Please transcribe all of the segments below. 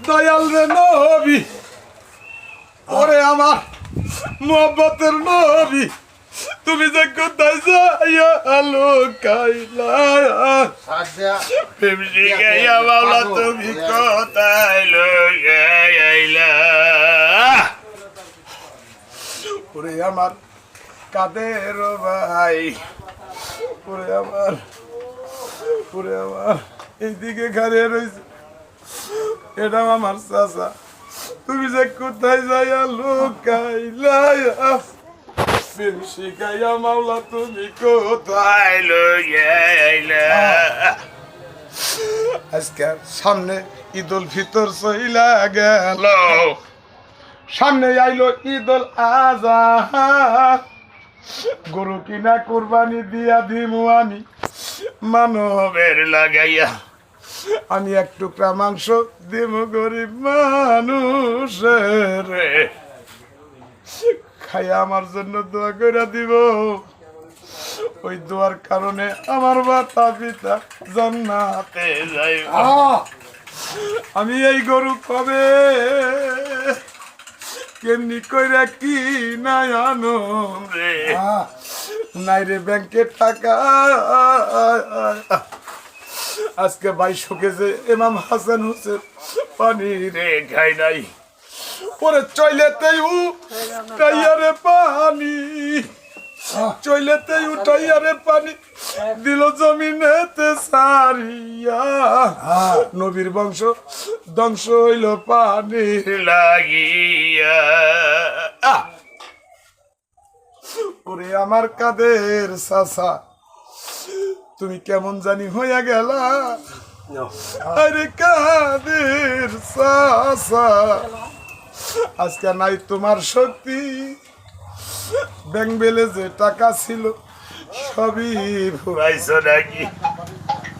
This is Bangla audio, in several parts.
দয়াল রে নবী, ওরে আমার মোহব্বতের নবী, তুমি যে কোথায় যাইয়া লুকাইলা প্রেম শিখাইয়া বাবা, তুমি কোথায় লুকাইলা? ওরে আমার কাদের ভাই, ওরে আমার এইদিকে খারে রয়েছে, এটা আমার চাচা, তুমি যে কোথায় যাইয়া লুকাইলা প্রেম শিখাইয়া মাওলা, তুমি কোথায় লইয়াইলা? আজকে সামনে ঈদ উল ফিতর চইলা গেল, সামনে আইলো ঈদ উল আযহা, গরু কিনা কুরবানি দিয়া দিমু আমি মানবের লাগাইয়া, আমি এক টুকরা মাংস দিমু গরিব মানুষের, খাইয়া আমার জন্য দোয়া করে দিব, ওই দোয়ার কারণে আমার মাতা পিতা জান্নাতে যাইব। আমি এই গরু কবে কেমনি কইরা কি নাই আনুম রে, নাই রে ব্যাংকের টাকা, আজকে 22 কেজি ইমাম হাসান হোসেন পানি রে খাই নাই, পরে চইলেতেই উঠাইয়ারে পানি, চইলেতেই উঠাইয়ারে পানি দিল জমিনেতে সারিয়া, নবীর বংশ ধ্বংস হইল পানি লাগিয়া। ওরে আমার কাদের চাচা, তুমি কেমন জানি হইয়া গেলা, আরে কাদের চাচা, আজকে নাই তোমার শক্তি, ব্যাংক ব্যালেন্সে টাকা ছিল সবই ফুরাইছো নাকি,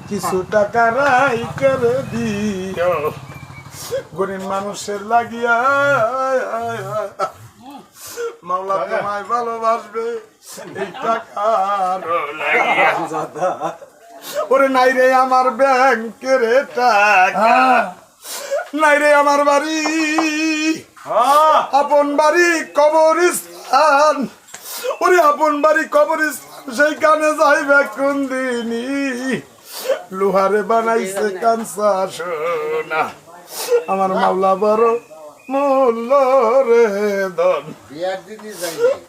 কিছু টাকা রাই করে দিও গরিব মানুষের লাগিয়া, মাওলা তোমায় ভালোবাসবে এই টাকার লাগিয়া। ওরে নাই রে আমার ব্যাংকের টাকা, নাই রে আমার বাড়ি, আপন বাড়ি কবরস্থান, ওরে আপন বাড়ি কবরস্থান, সেইখানে যাইবে কোন দিনই, লোহারে বানাইছে কাঞ্চা সোনা, আমার মাওলা বড় মূল্য রে ধন,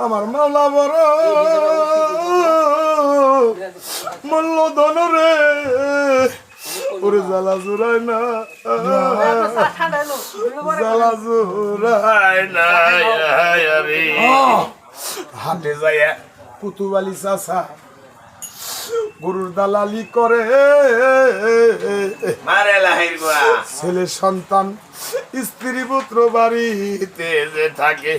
আমার মাওলা বড় মূল্য ধন রে, ওরে জ্বালা জুড়ায় না, জ্বালা জুড়ায় না, হাটে যায় কুতুবালি চাচা গরুর দালালি করে, ছেলে সন্তান স্ত্রী পুত্র বাড়িতে যে থাকে,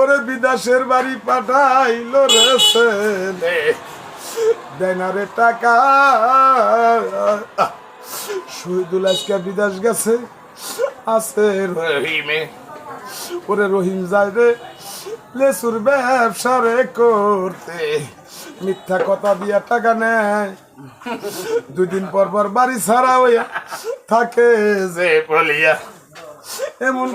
ওরে বিদেশের বাড়ি পাঠাইল রে ছেলে, দেনারে টাকা, শহীদুল আজকে বিদেশ গেছে, আছে রহিমে, ওরে রহিম যায় রে লেসুর ব্যবসা রে করতে, মিথ্যা কথা দিয়া টাকা নেয়, 2 দিন পর পর বাড়ি ছাড়া হইয়া থাকে যে বলিয়া, এমন